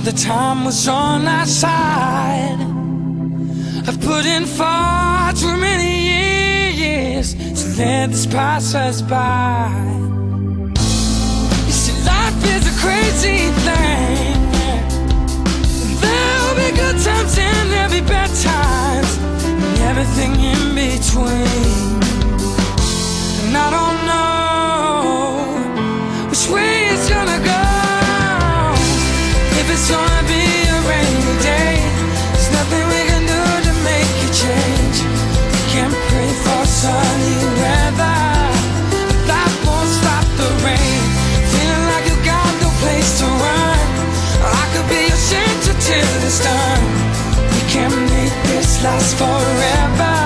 the time was on our side. I've put in far too many years to let this pass us by. You see, life is a crazy thing. There'll be good times and there'll be bad times, and everything in between. And I don't know which way it's gonna go. If it's gonna be a rainy day, there's nothing we can do to make it change. We can't pray for sunny weather, but that won't stop the rain. Feeling like you got no place to run, I could be your shelter till it's done. We can't make this last forever.